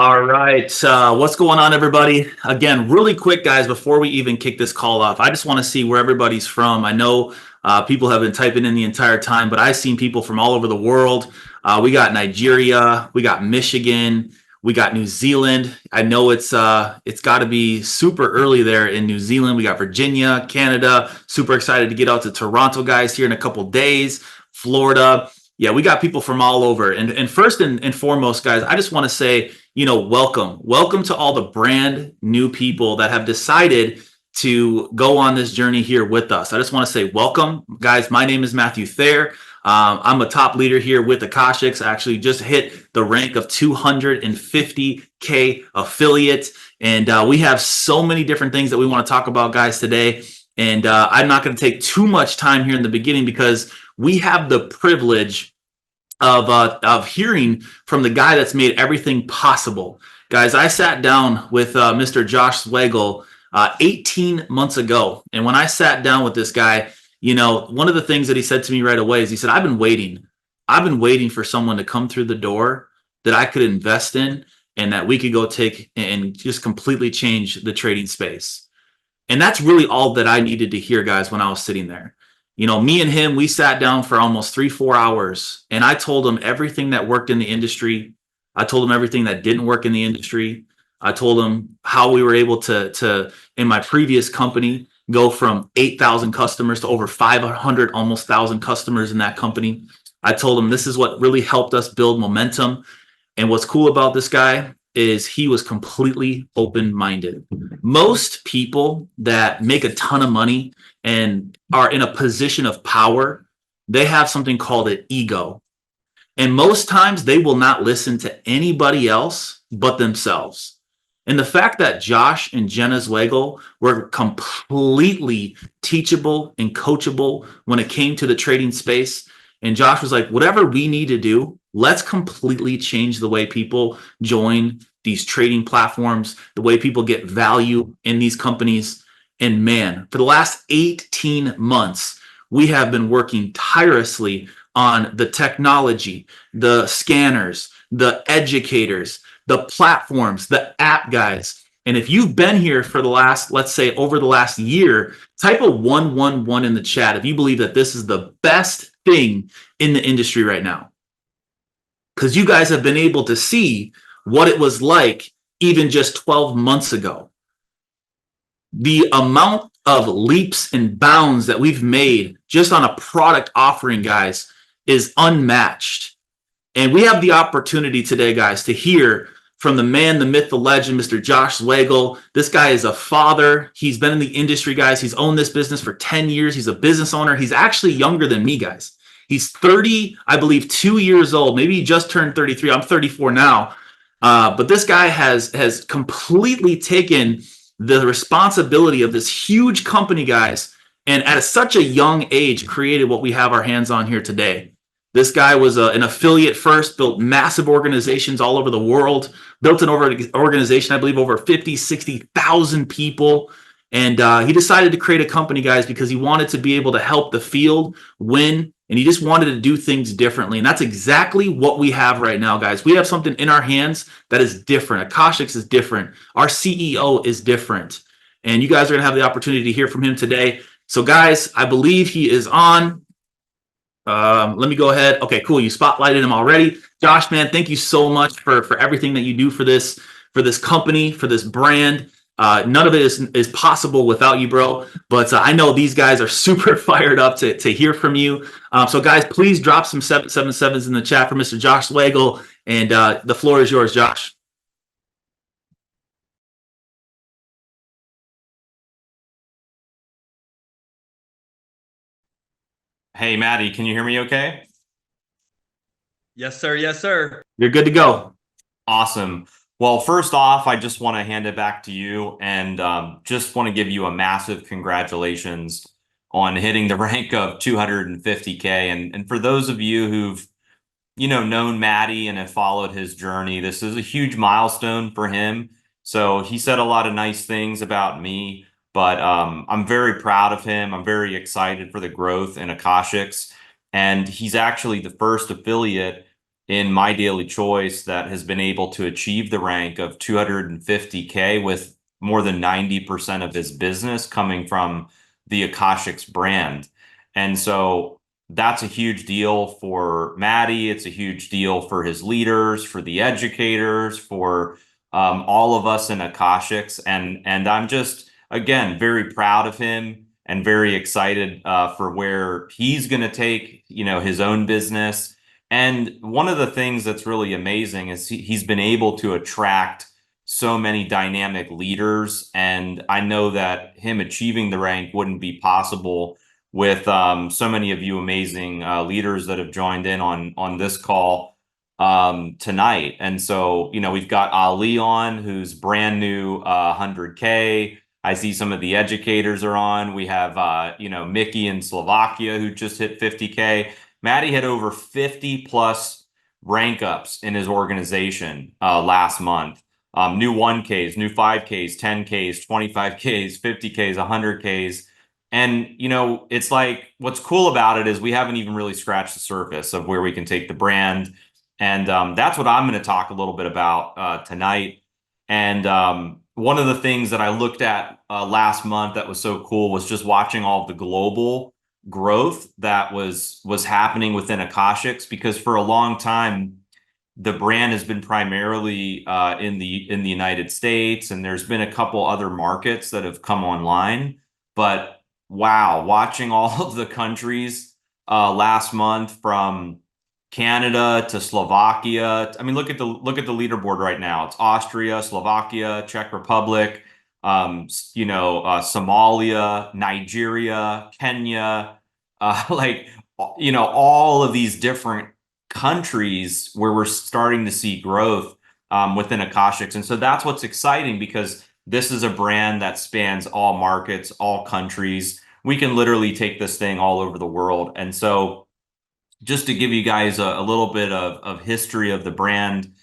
All right. What's going on, everybody? Again, really quick, guys, before we even kick this call off, I just want to see where everybody's from. I know people have been typing in the entire time, but I've seen people from all over the world. We got Nigeria, we got Michigan, we got New Zealand. I know it's got to be super early there in New Zealand. We got Virginia, Canada. Super excited to get out to Toronto, guys, here in a couple days. Florida. Yeah, we got people from all over. And first and foremost, guys, I just want to say, welcome to all the brand new people that have decided to go on this journey here with us. I just want to say welcome, guys. My name is Matthew Thayer. I'm a top leader here with Akashx. I actually just hit the rank of 250K affiliate. And we have so many different things that we want to talk about, guys, today. And I'm not going to take too much time here in the beginning because we have the privilege of hearing from the guy that's made everything possible. Guys, I sat down with Mr. Josh Swagel 18 months ago. And when I sat down with this guy, one of the things that he said to me right away is he said, I've been waiting for someone to come through the door that I could invest in and that we could go take and just completely change the trading space. And that's really all that I needed to hear, guys, when I was sitting there. Me and him, we sat down for almost 3-4 hours, and I told him everything that worked in the industry. I told him everything that didn't work in the industry. I told him how we were able to in my previous company, go from 8,000 customers to over 500, almost 1,000 customers in that company. I told him this is what really helped us build momentum. And what's cool about this guy is he was completely open-minded. Most people that make a ton of money and are in a position of power, they have something called an ego. And most times they will not listen to anybody else but themselves. And the fact that Josh and Jenna Zweigel were completely teachable and coachable when it came to the trading space. And Josh was like, whatever we need to do, let's completely change the way people join these trading platforms, the way people get value in these companies. And man, for the last 18 months, we have been working tirelessly on the technology, the scanners, the educators, the platforms, the app guys. And if you've been here for the last, let's say over the last year, type a 111 in the chat if you believe that this is the best thing in the industry right now. Because you guys have been able to see what it was like even just 12 months ago. The amount of leaps and bounds that we've made just on a product offering, guys, is unmatched. And we have the opportunity today, guys, to hear from the man, the myth, the legend, Mr. Josh Swagel. This guy is a father. He's been in the industry, guys. He's owned this business for 10 years. He's a business owner. He's actually younger than me, guys. He's 30, I believe, 2 years old. Maybe he just turned 33. I'm 34 now. But this guy has completely taken the responsibility of this huge company, guys, and at such a young age created what we have our hands on here today. This guy was an affiliate first, built massive organizations all over the world, built an organization, I believe, over 50, 60,000 people. And he decided to create a company, guys, because he wanted to be able to help the field win. And he just wanted to do things differently. And that's exactly what we have right now, guys. We have something in our hands that is different. Akashx is different. Our CEO is different. And you guys are going to have the opportunity to hear from him today. So, guys, I believe he is on. Let me go ahead. Okay, cool. You spotlighted him already. Josh, man, thank you so much for everything that you do for this company, for this brand. None of it is possible without you, bro. But I know these guys are super fired up to hear from you. So, guys, please drop some 777s in the chat for Mr. Josh Swagel. And the floor is yours, Josh. Hey, Maddie, can you hear me okay? Yes, sir. Yes, sir. You're good to go. Awesome. Well, first off, I just want to hand it back to you and just want to give you a massive congratulations on hitting the rank of 250K. And for those of you who've, known Maddie and have followed his journey, this is a huge milestone for him. So he said a lot of nice things about me, but I'm very proud of him. I'm very excited for the growth in Akashx. And he's actually the first affiliate in My Daily Choice that has been able to achieve the rank of 250K with more than 90% of his business coming from the Akashx brand. And so that's a huge deal for Maddie. It's a huge deal for his leaders, for the educators, for all of us in Akashx. And I'm just, again, very proud of him and very excited for where he's going to take, his own business. And one of the things that's really amazing is he's been able to attract so many dynamic leaders. And I know that him achieving the rank wouldn't be possible with so many of you amazing leaders that have joined in on this call tonight. And so, we've got Ali on, who's brand new 100K. I see some of the educators are on. We have, Mickey in Slovakia, who just hit 50K. Maddie had over 50 plus rank ups in his organization last month. New 1Ks, new 5Ks, 10Ks, 25Ks, 50Ks, 100Ks. And, it's like, what's cool about it is we haven't even really scratched the surface of where we can take the brand. And that's what I'm going to talk a little bit about tonight. And one of the things that I looked at last month that was so cool was just watching all of the global growth that was happening within Akashx, because for a long time the brand has been primarily in the United States, and there's been a couple other markets that have come online. But wow, watching all of the countries last month, from Canada to Slovakia. I mean, look at the leaderboard right now. It's Austria, Slovakia, Czech Republic, Somalia, Nigeria, Kenya, all of these different countries where we're starting to see growth within Akashx. And so that's what's exciting, because this is a brand that spans all markets, all countries. We can literally take this thing all over the world. And so just to give you guys a little bit of history of the brand,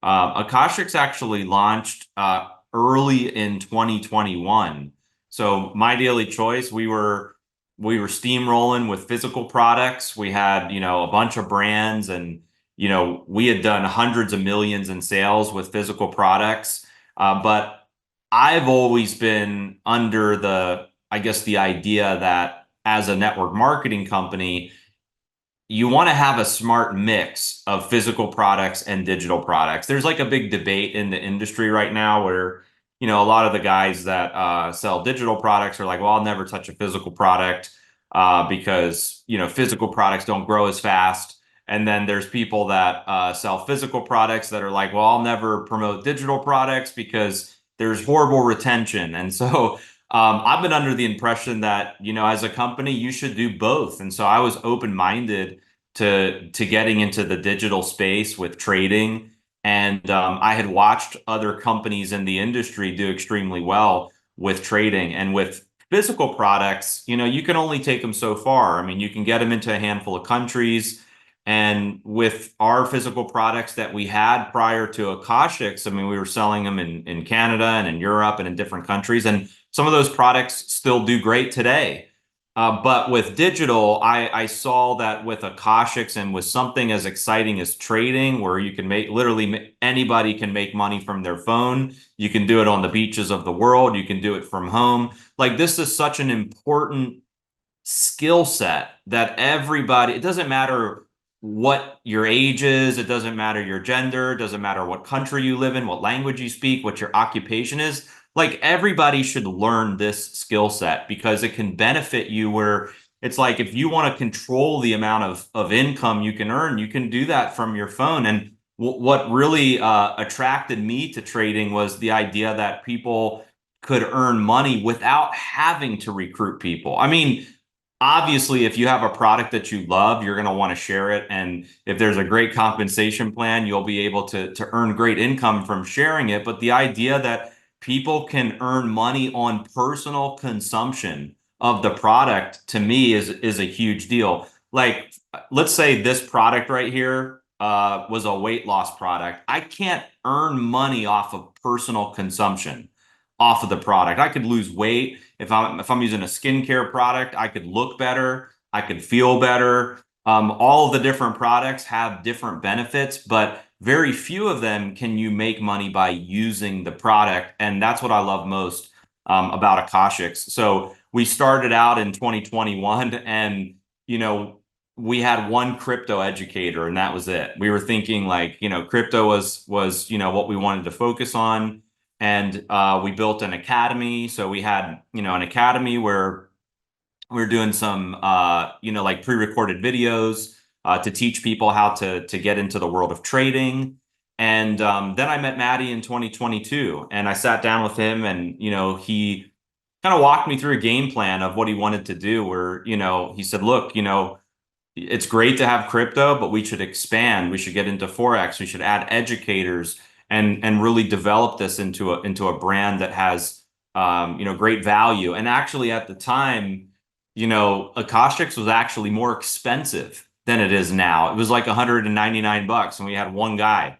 Akashx actually launched early in 2021. So My Daily Choice, we were steamrolling with physical products. We had, a bunch of brands, and, we had done hundreds of millions in sales with physical products. But I've always been under the idea that as a network marketing company, you want to have a smart mix of physical products and digital products. There's like a big debate in the industry right now where, a lot of the guys that sell digital products are like, well, I'll never touch a physical product because, physical products don't grow as fast. And then there's people that sell physical products that are like, well, I'll never promote digital products because there's horrible retention. And so I've been under the impression that, as a company, you should do both. And so I was open-minded to getting into the digital space with trading. And I had watched other companies in the industry do extremely well with trading. And with physical products, you can only take them so far. I mean, you can get them into a handful of countries. And with our physical products that we had prior to Akashx, I mean, we were selling them in Canada and in Europe and in different countries. And some of those products still do great today. But with digital, I saw that with Akashx and with something as exciting as trading, where you can literally anybody can make money from their phone. You can do it on the beaches of the world. You can do it from home. Like, this is such an important skill set that everybody, it doesn't matter what your age is, it doesn't matter your gender, it doesn't matter what country you live in, what language you speak, what your occupation is. Like, everybody should learn this skill set, because it can benefit you, where it's like, if you want to control the amount of income you can earn, you can do that from your phone. And what really attracted me to trading was the idea that people could earn money without having to recruit people. I mean, obviously, if you have a product that you love, you're going to want to share it. And if there's a great compensation plan, you'll be able to earn great income from sharing it. But the idea that people can earn money on personal consumption of the product, to me, is a huge deal. Like, let's say this product right here was a weight loss product. I can't earn money off of personal consumption off of the product. I could lose weight. If I'm using a skincare product, I could look better, I could feel better. All of the different products have different benefits, but very few of them can you make money by using the product. And that's what I love most about Akashx. So we started out in 2021 and, we had one crypto educator and that was it. We were thinking like, crypto was, what we wanted to focus on. And we built an academy. So we had, an academy where we were doing some, like pre-recorded videos to teach people how to get into the world of trading. And then I met Maddie in 2022, and I sat down with him, and he kind of walked me through a game plan of what he wanted to do. Where he said, "Look, it's great to have crypto, but we should expand. We should get into Forex. We should add educators and really develop this into a brand that has great value." And actually, at the time, Akashx was actually more expensive than it is now. It was like $199 and we had one guy.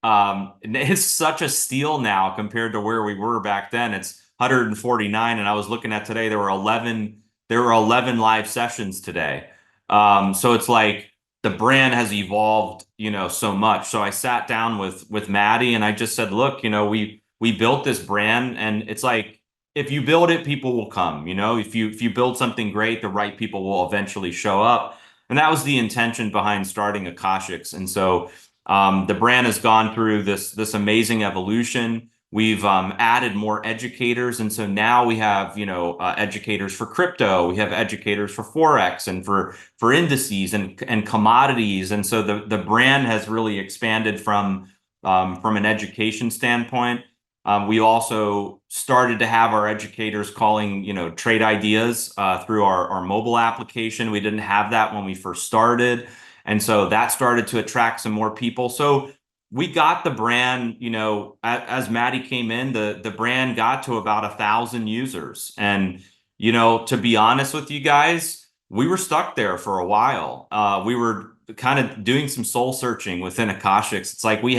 And it's such a steal now compared to where we were back then. It's 149, and I was looking at today, there were 11 live sessions today. So it's like the brand has evolved, so much. So I sat down with Maddie and I just said, look, we built this brand, and it's like, if you build it, people will come. If you build something great, the right people will eventually show up. And that was the intention behind starting Akashx. And so the brand has gone through this amazing evolution. We've added more educators, and so now we have educators for crypto, we have educators for Forex and for indices and commodities. And so the brand has really expanded from an education standpoint. We also started to have our educators calling, trade ideas through our mobile application. We didn't have that when we first started. And so that started to attract some more people. So we got the brand, as Maddie came in, the brand got to about 1,000 users. And, to be honest with you guys, we were stuck there for a while. We were kind of doing some soul searching within Akashx. It's like we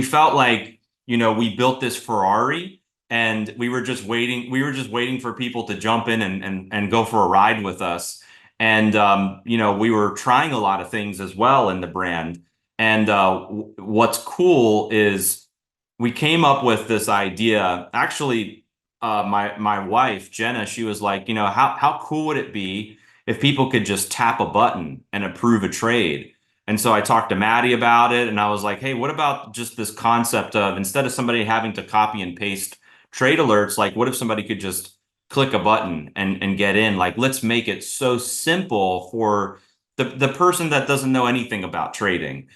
felt like, we built this Ferrari and we were just waiting for people to jump in and go for a ride with us. And, we were trying a lot of things as well in the brand. And what's cool is we came up with this idea. Actually, my wife, Jenna, she was like, how cool would it be if people could just tap a button and approve a trade? And so I talked to Maddie about it, and I was like, hey, what about just this concept of, instead of somebody having to copy and paste trade alerts, like what if somebody could just click a button and get in? Like, let's make it so simple for the person that doesn't know anything about trading.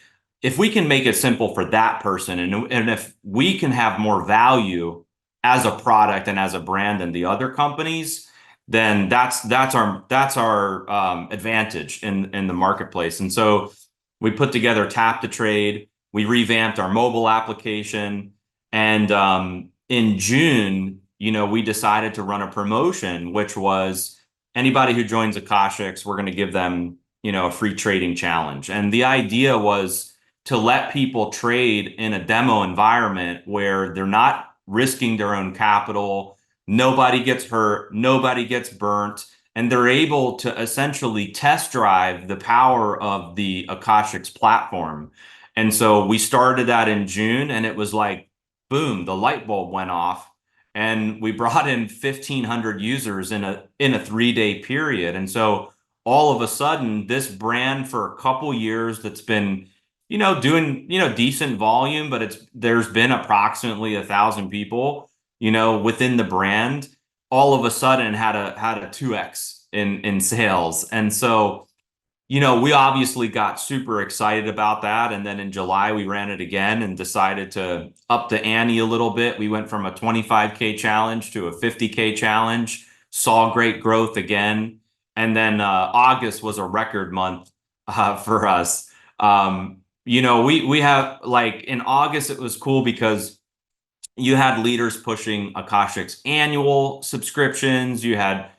If we can make it simple for that person, and if we can have more value as a product and as a brand than the other companies, then that's our advantage in the marketplace. And so we put together Tap to Trade. We revamped our mobile application. And in June, we decided to run a promotion, which was anybody who joins Akashx, we're going to give them, a free trading challenge. And the idea was to let people trade in a demo environment where they're not risking their own capital. Nobody gets hurt. Nobody gets burnt. And they're able to essentially test drive the power of the Akashx platform. And so we started that in June, and it was like, boom, the light bulb went off. And we brought in 1,500 users in a 3-day period. And so all of a sudden, this brand for a couple years that's been, doing, decent volume, but there's been approximately 1,000 people, within the brand, all of a sudden had a 2x in sales. And so, we obviously got super excited about that. And then in July, we ran it again and decided to up the ante a little bit. We went from a 25K challenge to a 50K challenge, saw great growth again. And then August was a record month for us. We have, like, in August, it was cool because you had leaders pushing Akashx annual subscriptions. You had,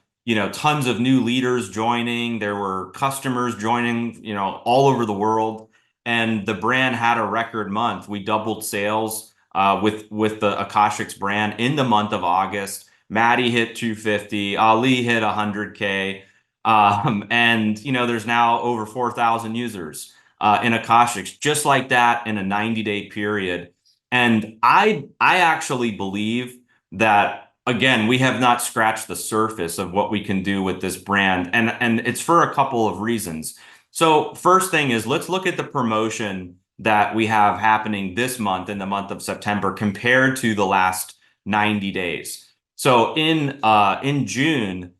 tons of new leaders joining. There were customers joining, all over the world. And the brand had a record month. We doubled sales with the Akashx brand in the month of August. Maddie hit 250. Ali hit 100K. And there's now over 4,000 users in Akashx, just like that in a 90-day period. And I actually believe that, again, we have not scratched the surface of what we can do with this brand, and it's for a couple of reasons. So first thing is, let's look at the promotion that we have happening this month, in the month of September, compared to the last 90 days. So in June,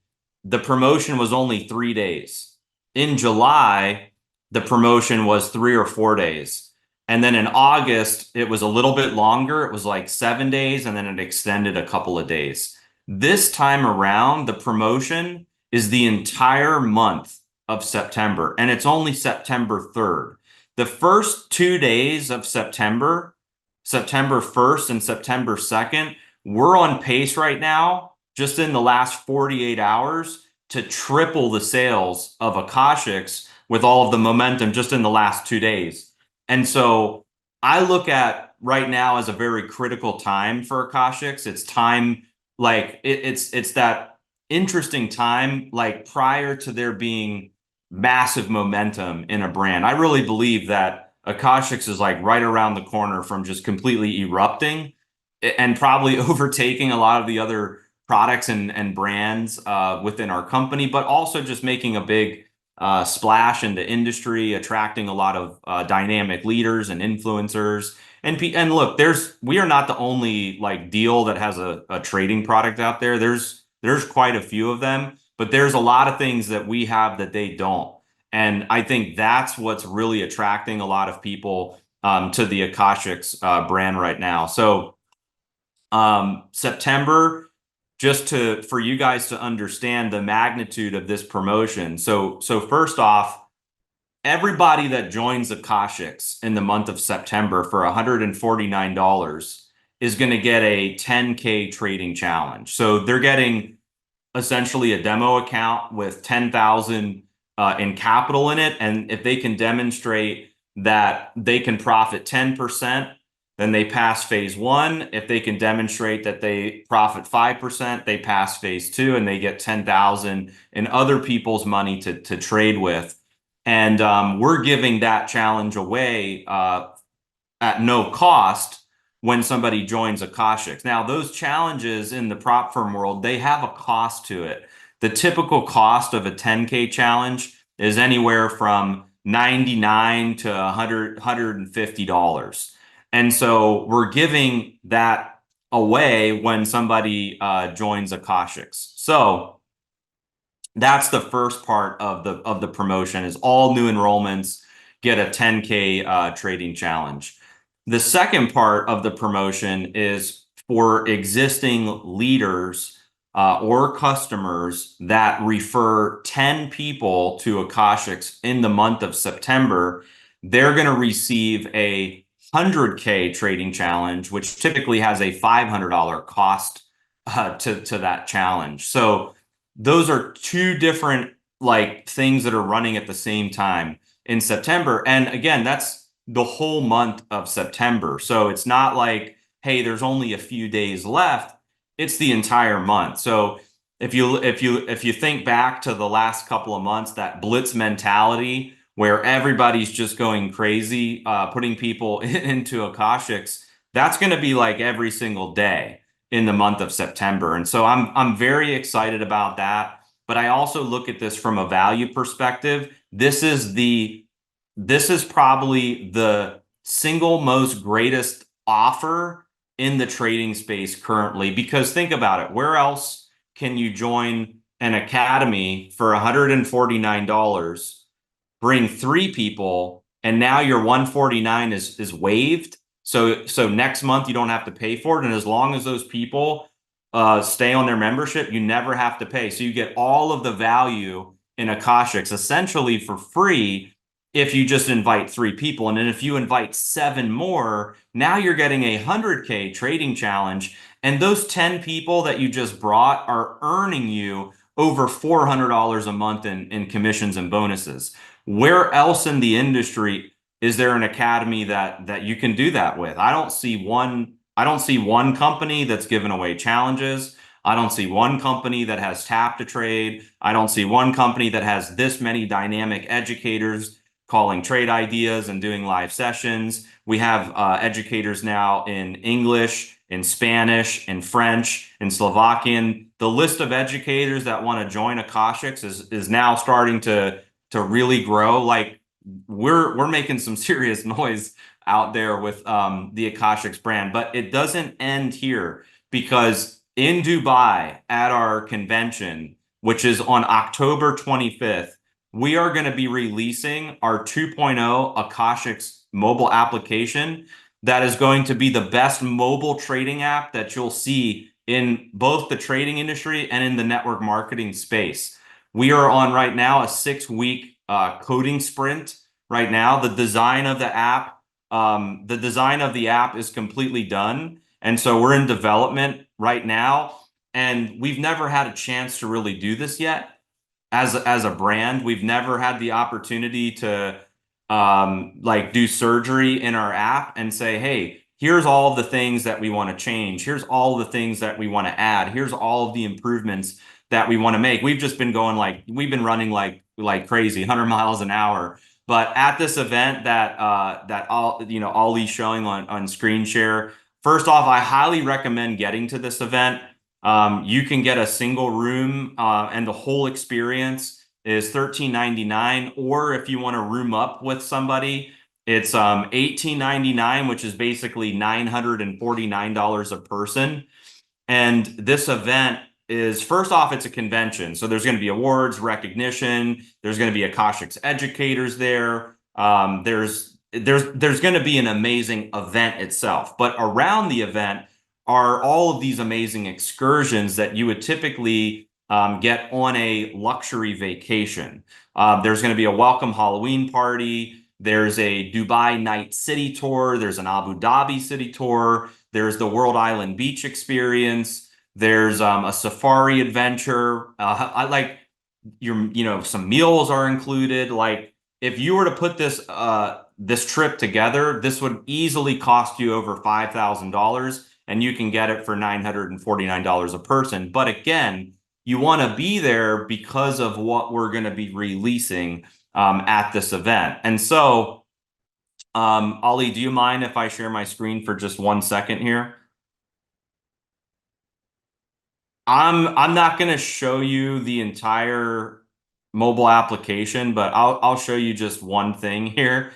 the promotion was only 3 days. In July, the promotion was 3 or 4 days. And then in August, it was a little bit longer. It was like 7 days, and then it extended a couple of days. This time around, the promotion is the entire month of September, and it's only September 3rd. The first 2 days of September, September 1st and September 2nd, we're on pace right now, just in the last 48 hours, to triple the sales of Akashx with all of the momentum just in the last 2 days. And so I look at right now as a very critical time for Akashx. It's time, like it's that interesting time, like prior to there being massive momentum in a brand. I really believe that Akashx is like right around the corner from just completely erupting and probably overtaking a lot of the other products and brands within our company, but also just making a big splash in the industry, attracting a lot of dynamic leaders and influencers. And look, we are not the only like deal that has a trading product out there. There's quite a few of them, but there's a lot of things that we have that they don't. And I think that's what's really attracting a lot of people to the Akashx brand right now. So September, just for you guys to understand the magnitude of this promotion. So first off, everybody that joins Akashx in the month of September for $149 is going to get a 10K trading challenge. So they're getting essentially a demo account with 10,000 in capital in it. And if they can demonstrate that they can profit 10%, then they pass phase 1. If they can demonstrate that they profit 5%, they pass phase 2, and they get 10,000 in other people's money to trade with. And we're giving that challenge away at no cost when somebody joins Akashx. Now, those challenges in the prop firm world, they have a cost to it. The typical cost of a 10K challenge is anywhere from $99 to $150. And so we're giving that away when somebody joins Akashx. So that's the first part of the promotion, is all new enrollments get a 10K trading challenge. The second part of the promotion is for existing leaders or customers that refer 10 people to Akashx in the month of September. They're going to receive a 100K trading challenge, which typically has a $500 cost to that challenge. So those are two different like things that are running at the same time in September. And again, that's the whole month of September. So it's not like, hey, there's only a few days left. It's the entire month. So if you think back to the last couple of months, that blitz mentality where everybody's just going crazy, putting people into Akashx, that's going to be like every single day in the month of September. And so I'm very excited about that. But I also look at this from a value perspective. This is probably the single most greatest offer in the trading space currently, because think about it. Where else can you join an academy for $149, bring 3 people, and now your $149 is waived? So next month you don't have to pay for it. And as long as those people stay on their membership, you never have to pay. So you get all of the value in Akashx essentially for free if you just invite 3 people. And then if you invite 7 more, now you're getting a 100K trading challenge. And those 10 people that you just brought are earning you over $400 a month in commissions and bonuses. Where else in the industry is there an academy that you can do that with? I don't see one company that's giving away challenges. I don't see one company that has Tap to Trade. I don't see one company that has this many dynamic educators calling trade ideas and doing live sessions. We have educators now in English, in Spanish, in French, in Slovakian. The list of educators that want to join Akashx is now starting to really grow. Like we're making some serious noise out there with the Akashx brand, but it doesn't end here, because in Dubai at our convention, which is on October 25th, we are going to be releasing our 2.0 Akashx mobile application that is going to be the best mobile trading app that you'll see in both the trading industry and in the network marketing space. We are on right now a 6-week coding sprint right now. The design of the app is completely done. And so we're in development right now, and we've never had a chance to really do this yet as a brand. We've never had the opportunity to like do surgery in our app and say, hey, here's all of the things that we want to change. Here's all the things that we want to add. Here's all of the improvements that we want to make. We've just been going we've been running like crazy, 100 miles an hour. But at this event that Ollie's showing on screen share, first off, I highly recommend getting to this event. You can get a single room and the whole experience is $13.99, or if you want to room up with somebody, it's $18.99, which is basically $949 a person. And this event is, first off, it's a convention, so there's going to be awards, recognition. There's going to be Akashx educators there. There's going to be an amazing event itself, but around the event are all of these amazing excursions that you would typically get on a luxury vacation. There's going to be a welcome Halloween party. There's a Dubai night city tour. There's an Abu Dhabi city tour. There's the World Island Beach experience. There's a safari adventure. Some meals are included. Like if you were to put this trip together, this would easily cost you over $5,000, and you can get it for $949 a person. But again, you want to be there because of what we're going to be releasing at this event. And so, Ollie, do you mind if I share my screen for just 1 second here? I'm not going to show you the entire mobile application, but I'll show you just one thing here.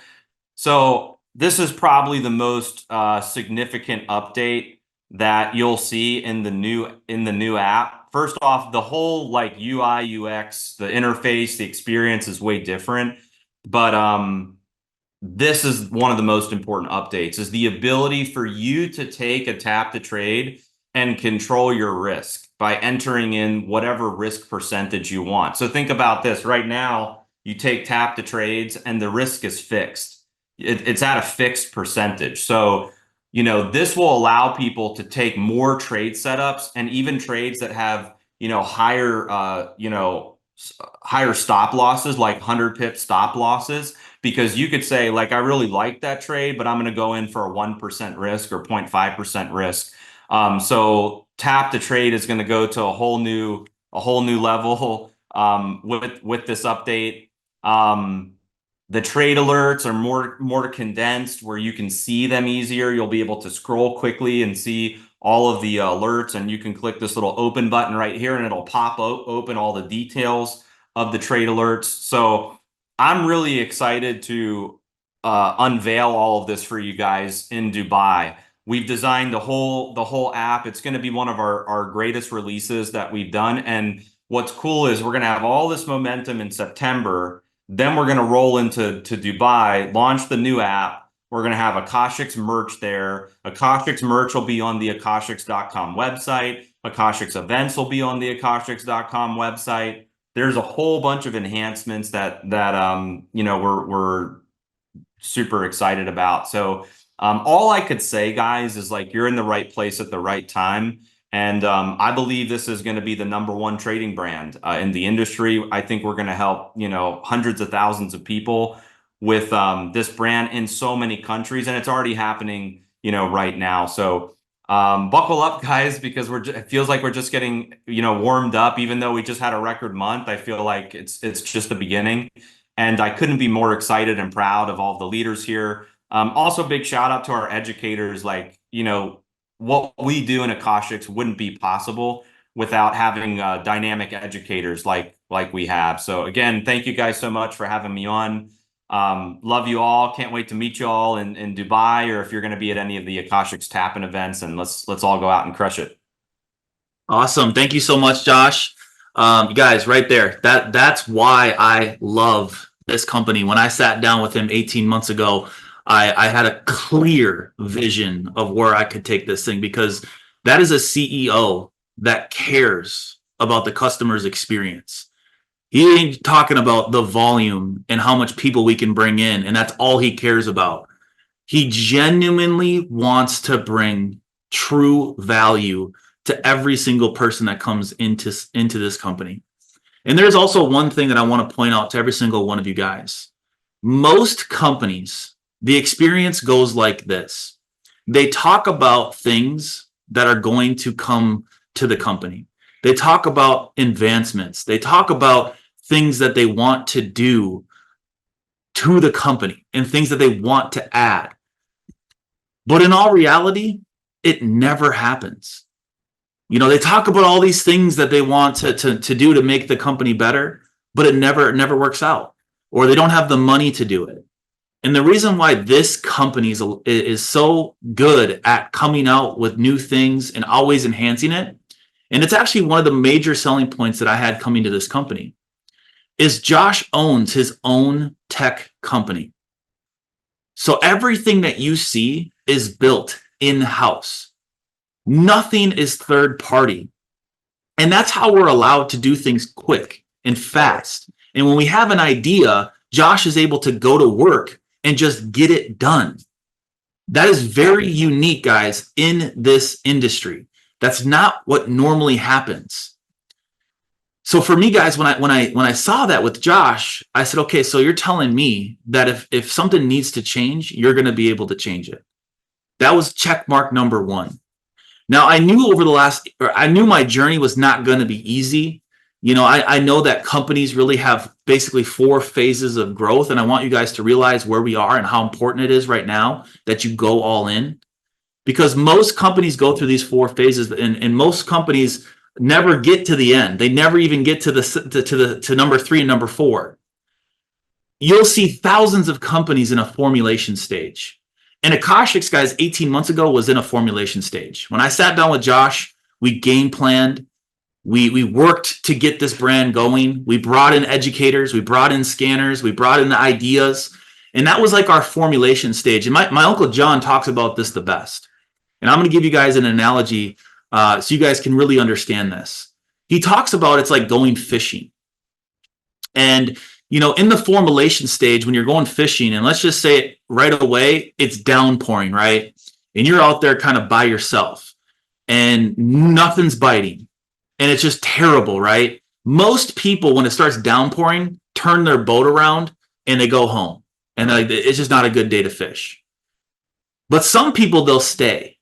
So this is probably the most significant update that you'll see in the new app. First off, the whole UI UX, the interface, the experience is way different, but this is one of the most important updates, is the ability for you to take a tap to trade and control your risk by entering in whatever risk percentage you want. So think about this. Right now, you take tap to trades and the risk is fixed. It's at a fixed percentage. So, this will allow people to take more trade setups, and even trades that have, higher stop losses, like 100 pip stop losses, because you could say, I really like that trade, but I'm going to go in for a 1% risk or 0.5% risk. So tap to trade is going to go to a whole new level with this update. The trade alerts are more condensed, where you can see them easier. You'll be able to scroll quickly and see all of the alerts, and you can click this little open button right here, and it'll pop open all the details of the trade alerts. So I'm really excited to unveil all of this for you guys in Dubai. We've designed the whole app. It's going to be one of our greatest releases that we've done. And what's cool is we're going to have all this momentum in September. Then we're going to roll into Dubai, launch the new app. We're going to have Akashx merch there. Akashx merch will be on the Akashx.com website. Akashx events will be on the Akashx.com website. There's a whole bunch of enhancements that we're super excited about. So all I could say, guys, is you're in the right place at the right time. And I believe this is going to be the #1 trading brand in the industry. I think we're going to help, hundreds of thousands of people with this brand in so many countries, and it's already happening, right now. So Buckle up, guys, because it feels like we're just getting, warmed up. Even though we just had a record month, I feel like it's just the beginning, and I couldn't be more excited and proud of all the leaders here. Also, big shout out to our educators. Like, what we do in Akashx wouldn't be possible without having dynamic educators like we have. So again, thank you guys so much for having me on. Love you all. Can't wait to meet you all in Dubai, or if you're going to be at any of the Akashx Tap-In events, and let's all go out and crush it. Awesome. Thank you so much, Josh. You guys, right there. That's why I love this company. When I sat down with him 18 months ago, I had a clear vision of where I could take this thing, because that is a CEO that cares about the customer's experience. He ain't talking about the volume and how much people we can bring in, and that's all he cares about. He genuinely wants to bring true value to every single person that comes into this company. And there's also one thing that I want to point out to every single one of you guys. Most companies, the experience goes like this. They talk about things that are going to come to the company. They talk about advancements. They talk about things that they want to do to the company and things that they want to add. But in all reality, it never happens. They talk about all these things that they want to do to make the company better, but it never works out, or they don't have the money to do it. And the reason why this company is so good at coming out with new things and always enhancing it, and it's actually one of the major selling points that I had coming to this company, is Josh owns his own tech company. So everything that you see is built in-house. Nothing is third party. And that's how we're allowed to do things quick and fast. And when we have an idea, Josh is able to go to work and just get it done. That is very unique, guys, in this industry. That's not what normally happens. So for me, guys, when I saw that with Josh, I said, okay, so you're telling me that if something needs to change, you're going to be able to change it. That was check mark number one. Now, I knew I knew my journey was not going to be easy. I know that companies really have basically 4 phases of growth, and I want you guys to realize where we are and how important it is right now that you go all in, because most companies go through these 4 phases, and most companies never get to the end. They never even get to number 3 and number 4. You'll see thousands of companies in a formulation stage. And Akashx, guys, 18 months ago was in a formulation stage. When I sat down with Josh, we game planned. We worked to get this brand going. We brought in educators. We brought in scanners. We brought in the ideas. And that was like our formulation stage. And my Uncle John talks about this the best. And I'm going to give you guys an analogy so you guys can really understand this. He talks about it's like going fishing. And, in the formulation stage, when you're going fishing, and let's just say it right away, it's downpouring, right? And you're out there kind of by yourself and nothing's biting. And it's just terrible, right? Most people, when it starts downpouring, turn their boat around and they go home. And it's just not a good day to fish. But some people, they'll stay.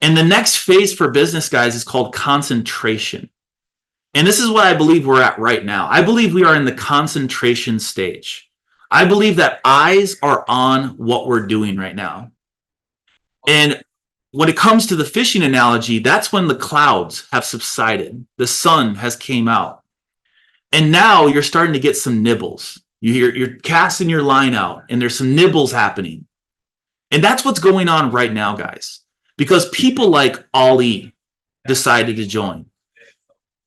And the next phase for business, guys, is called concentration. And this is what I believe we're at right now. I believe we are in the concentration stage. I believe that eyes are on what we're doing right now. And when it comes to the fishing analogy, that's when the clouds have subsided. The sun has came out. And now you're starting to get some nibbles. You're casting your line out, and there's some nibbles happening. And that's what's going on right now, guys. Because people like Ali decided to join.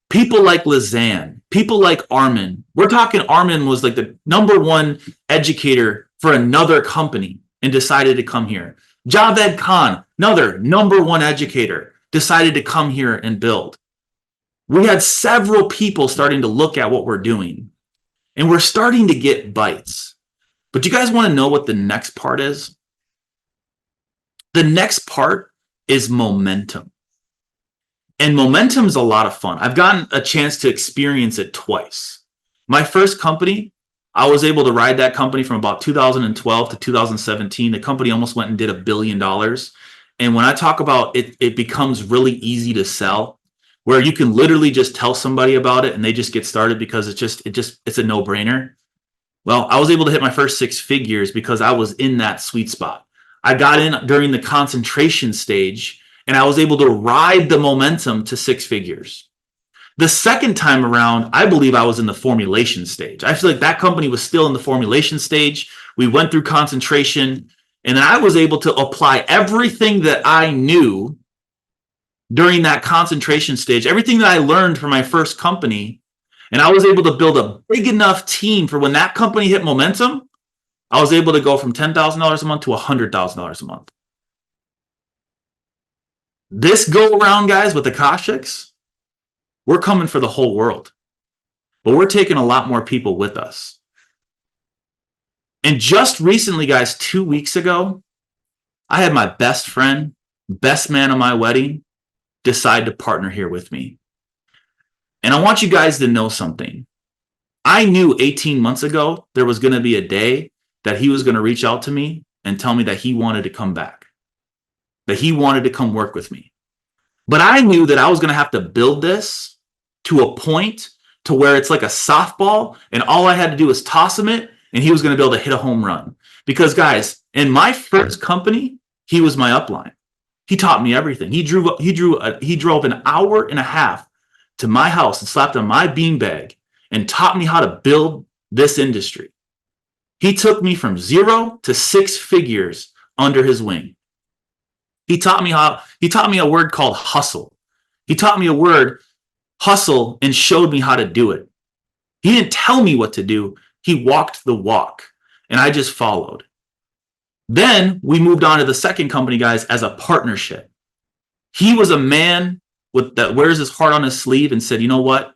People like Lizanne, people like Armin. We're talking Armin was like the #1 educator for another company and decided to come here. Javed Khan, another #1 educator, decided to come here and build. We had several people starting to look at what we're doing, and we're starting to get bites. But do you guys want to know what the next part is? The next part is momentum. And momentum is a lot of fun. I've gotten a chance to experience it twice. My first company, I was able to ride that company from about 2012 to 2017. The company almost went and did $1 billion. And when I talk about it, it becomes really easy to sell, where you can literally just tell somebody about it and they just get started because it's a no-brainer. Well, I was able to hit my first 6 figures because I was in that sweet spot. I got in during the concentration stage and I was able to ride the momentum to 6 figures. The second time around, I believe I was in the formulation stage. I feel like that company was still in the formulation stage. We went through concentration, and then I was able to apply everything that I knew during that concentration stage, everything that I learned from my first company, and I was able to build a big enough team for when that company hit momentum, I was able to go from $10,000 a month to $100,000 a month. This go around, guys, with Akashx, we're coming for the whole world, but we're taking a lot more people with us. And just recently, guys, 2 weeks ago, I had my best friend, best man on my wedding, decide to partner here with me. And I want you guys to know something. I knew 18 months ago there was going to be a day that he was going to reach out to me and tell me that he wanted to come back, that he wanted to come work with me. But I knew that I was going to have to build this to a point to where it's like a softball and all I had to do was toss him it and he was going to be able to hit a home run. Because guys, in my first company, he was my upline. He taught me everything. He drove an hour and a half to my house and slapped on my beanbag and taught me how to build this industry. He took me from 0 to 6 figures under his wing. He taught me a word called hustle. He taught me a word, hustle, and showed me how to do it. He didn't tell me what to do. He walked the walk and I just followed. Then we moved on to the second company, guys, as a partnership. He was a man that wears his heart on his sleeve and said, you know what?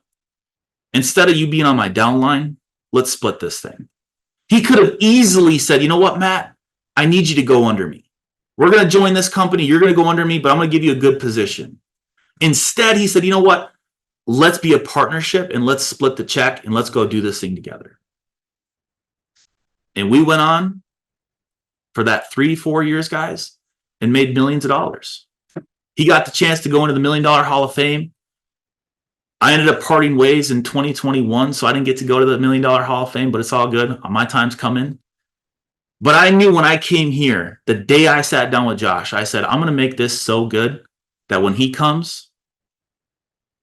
Instead of you being on my downline, let's split this thing. He could have easily said, you know what, Matt? I need you to go under me. We're going to join this company. You're going to go under me, but I'm going to give you a good position. Instead, he said, you know what? Let's be a partnership and let's split the check and let's go do this thing together. And we went on for that 3-4 years, guys, and made millions of dollars. He got the chance to go into the $1 Million Hall of Fame. I ended up parting ways in 2021, so I didn't get to go to the $1 Million Hall of Fame, but it's all good. My time's coming. But I knew when I came here, the day I sat down with Josh, I said, I'm going to make this so good that when he comes,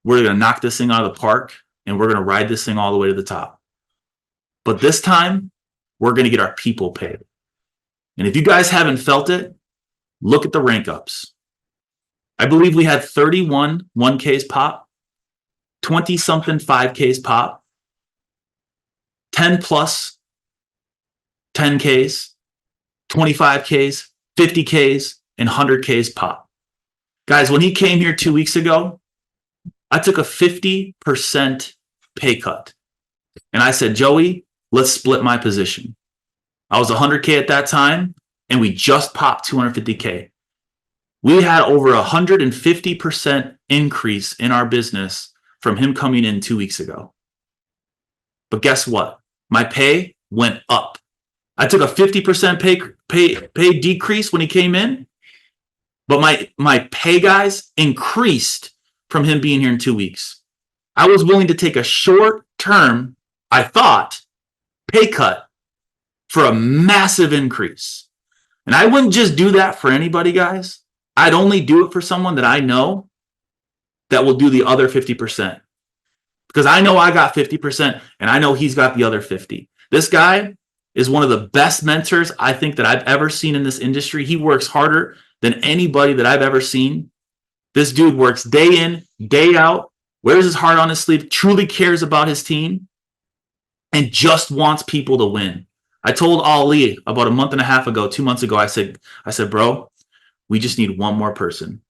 we're going to knock this thing out of the park and we're going to ride this thing all the way to the top. But this time, we're going to get our people paid. And if you guys haven't felt it, look at the rank ups. I believe we had 31 1Ks pop, 20 something 5Ks pop, 10 plus 10Ks, 25Ks, 50Ks, and 100Ks pop. Guys, when he came here 2 weeks ago, I took a 50% pay cut. And I said, Joey, let's split my position. I was 100K at that time, and we just popped 250K. We had over 150% increase in our business from him coming in 2 weeks ago. But guess what? My pay went up. I took a 50% pay decrease when he came in, but my pay, guys, increased from him being here in 2 weeks. I was willing to take a short-term, I thought, pay cut for a massive increase. And I wouldn't just do that for anybody, guys. I'd only do it for someone that I know that will do the other 50%. Because I know I got 50% and I know he's got the other 50. This guy is one of the best mentors I think that I've ever seen in this industry. He works harder than anybody that I've ever seen. This dude works day in, day out, wears his heart on his sleeve, truly cares about his team, and just wants people to win. I told Ali about a month and a half ago, 2 months ago, I said, bro, we just need one more person.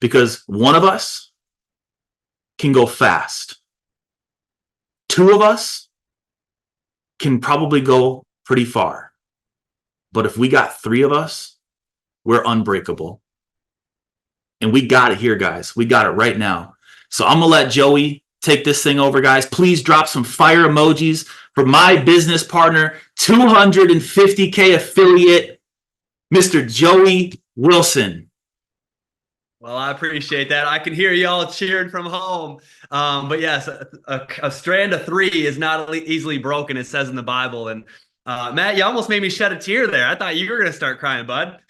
Because one of us can go fast. Two of us can probably go pretty far. But if we got 3 of us, we're unbreakable. And we got it here, guys. We got it right now. So I'm going to let Joey take this thing over, guys. Please drop some fire emojis for my business partner, 250K affiliate, Mr. Joey Wilson. Well, I appreciate that. I can hear y'all cheering from home. But yes, a strand of three is not easily broken, it says in the Bible. And Matt, you almost made me shed a tear there. I thought you were going to start crying, bud.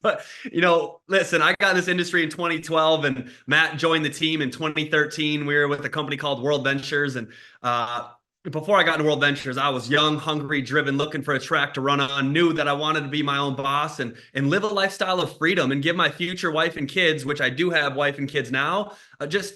But, listen, I got in this industry in 2012 and Matt joined the team in 2013. We were with a company called World Ventures. And before I got into World Ventures, I was young, hungry, driven, looking for a track to run on, knew that I wanted to be my own boss and live a lifestyle of freedom and give my future wife and kids, which I do have wife and kids now, just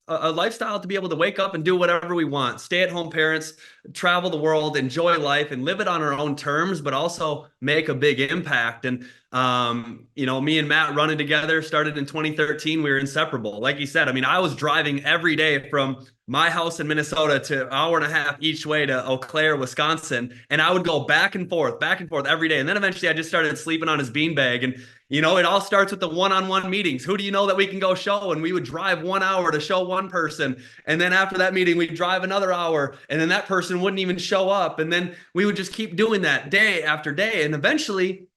a lifestyle to be able to wake up and do whatever we want, stay at home parents, travel the world, enjoy life and live it on our own terms, but also make a big impact. And, me and Matt running together started in 2013. We were inseparable. Like you said, I was driving every day from my house in Minnesota to an hour and a half each way to Eau Claire, Wisconsin. And I would go back and forth every day. And then eventually I just started sleeping on his beanbag. And, it all starts with the one-on-one meetings. Who do you know that we can go show? And we would drive 1 hour to show one person. And then after that meeting, we'd drive another hour. And then that person wouldn't even show up. And then we would just keep doing that day after day. And eventually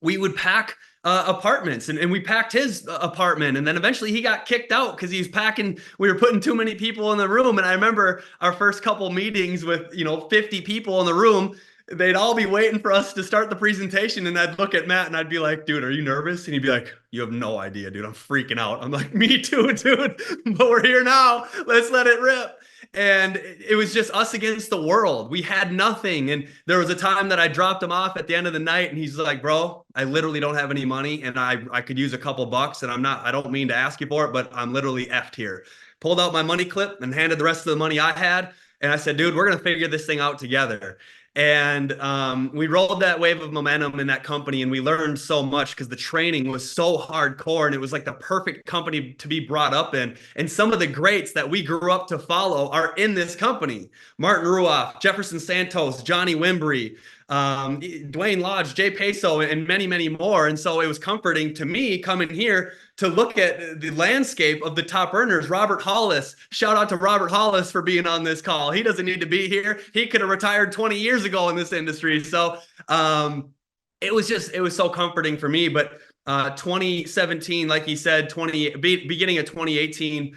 we would pack apartments and we packed his apartment. And then eventually he got kicked out because he's packing, we were putting too many people in the room. And I remember our first couple meetings with, 50 people in the room, they'd all be waiting for us to start the presentation. And I'd look at Matt and I'd be like, dude, are you nervous? And he'd be like, you have no idea, dude. I'm freaking out. I'm like, me too, dude, but we're here now. Let's let it rip. And it was just us against the world. We had nothing. And there was a time that I dropped him off at the end of the night and he's like, bro, I literally don't have any money and I could use a couple bucks and I don't mean to ask you for it, but I'm literally effed here. Pulled out my money clip and handed the rest of the money I had. And I said, dude, we're going to figure this thing out together. And we rolled that wave of momentum in that company and we learned so much because the training was so hardcore and it was like the perfect company to be brought up in. And some of the greats that we grew up to follow are in this company. Martin Ruoff, Jefferson Santos, Johnny Wimbrey, Dwayne Lodge, Jay Peso, and many, many more. And so it was comforting to me coming here to look at the landscape of the top earners. Robert Hollis, shout out to Robert Hollis for being on this call. He doesn't need to be here. He could have retired 20 years ago in this industry. So it was so comforting for me. But 2017, like he said, beginning of 2018,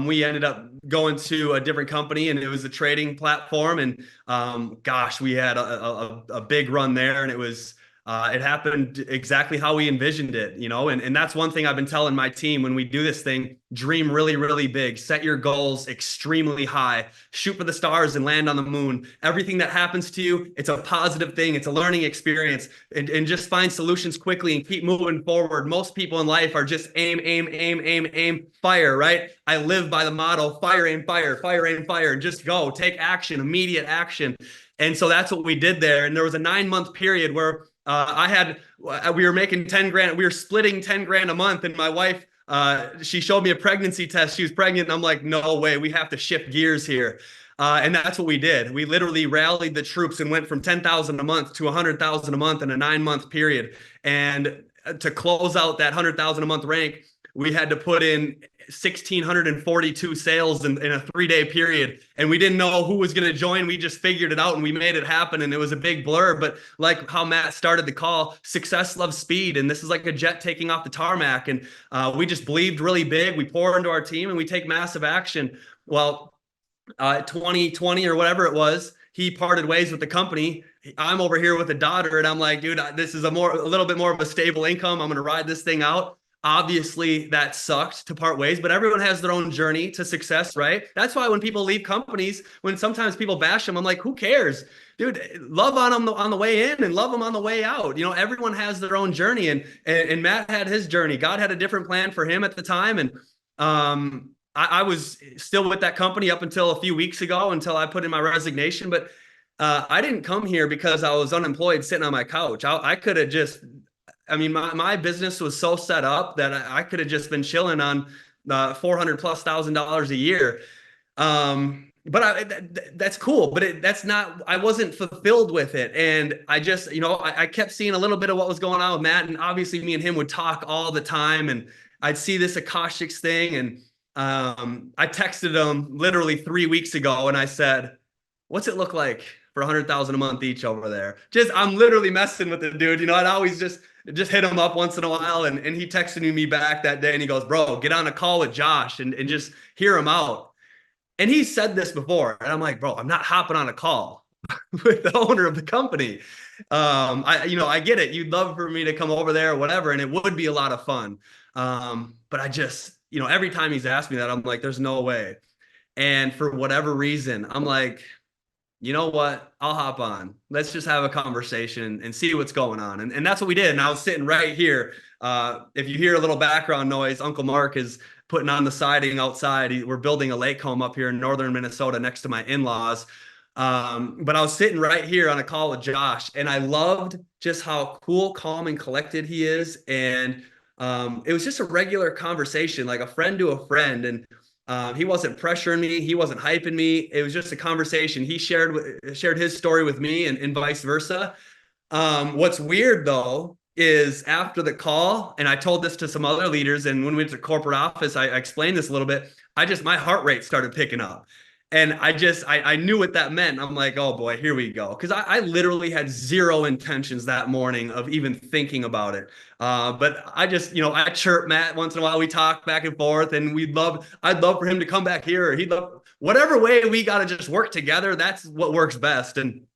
we ended up going to a different company and it was a trading platform. And we had a big run there and it happened exactly how we envisioned it, and that's one thing I've been telling my team when we do this thing: dream really, really big, set your goals extremely high, shoot for the stars and land on the moon. Everything that happens to you, it's a positive thing. It's a learning experience, and just find solutions quickly and keep moving forward. Most people in life are just aim, fire, right? I live by the motto, fire, aim, fire, and just go, take action, immediate action. And so that's what we did there. And there was a 9-month period where we were making 10 grand. We were splitting 10 grand a month. And my wife, she showed me a pregnancy test. She was pregnant. And I'm like, no way, we have to shift gears here. And that's what we did. We literally rallied the troops and went from 10,000 a month to 100,000 a month in a 9-month period. And to close out that 100,000 a month rank, we had to put in 1,642 sales in a 3-day period. And we didn't know who was going to join. We just figured it out and we made it happen. And it was a big blur. But like how Matt started the call, success loves speed. And this is like a jet taking off the tarmac. And we just believed really big. We pour into our team and we take massive action. Well, 2020 or whatever it was, he parted ways with the company. I'm over here with a daughter and I'm like, dude, this is a little bit more of a stable income. I'm going to ride this thing out. Obviously, that sucked to part ways, but everyone has their own journey to success, right? That's why when people leave companies, when sometimes people bash them, I'm like, who cares? Dude, love on them on the way in and love them on the way out. Everyone has their own journey, and Matt had his journey. God had a different plan for him at the time, and I was still with that company up until a few weeks ago, until I put in my resignation. But I didn't come here because I was unemployed sitting on my couch. I could have just... my business was so set up that I could have just been chilling on $400,000+ a year. But that's cool, but that's not, I wasn't fulfilled with it. And I just, I kept seeing a little bit of what was going on with Matt, and obviously me and him would talk all the time, and I'd see this Akashx thing. And I texted him literally 3 weeks ago and I said, what's it look like for 100,000 a month each over there? I'm literally messing with the dude. I'd always just just hit him up once in a while. And he texted me back that day and he goes, bro, get on a call with Josh and just hear him out. And he said this before. And I'm like, bro, I'm not hopping on a call with the owner of the company. I get it. You'd love for me to come over there or whatever. And it would be a lot of fun. But I just, every time he's asked me that, I'm like, there's no way. And for whatever reason, I'm like, you know what? I'll hop on. Let's just have a conversation and see what's going on. And that's what we did. And I was sitting right here. If you hear a little background noise, Uncle Mark is putting on the siding outside. We're building a lake home up here in northern Minnesota next to my in-laws. But I was sitting right here on a call with Josh, and I loved just how cool, calm, and collected he is. And it was just a regular conversation, like a friend to a friend. And he wasn't pressuring me. He wasn't hyping me. It was just a conversation. He shared his story with me and vice versa. What's weird though is after the call, and I told this to some other leaders, and when we went to corporate office, I explained this a little bit. My heart rate started picking up. And I knew what that meant. I'm like, oh boy, here we go. Because I literally had zero intentions that morning of even thinking about it. But I just, I chirp Matt once in a while. We talk back and forth, and I'd love for him to come back here. Or he'd love, whatever way we got to just work together. That's what works best. And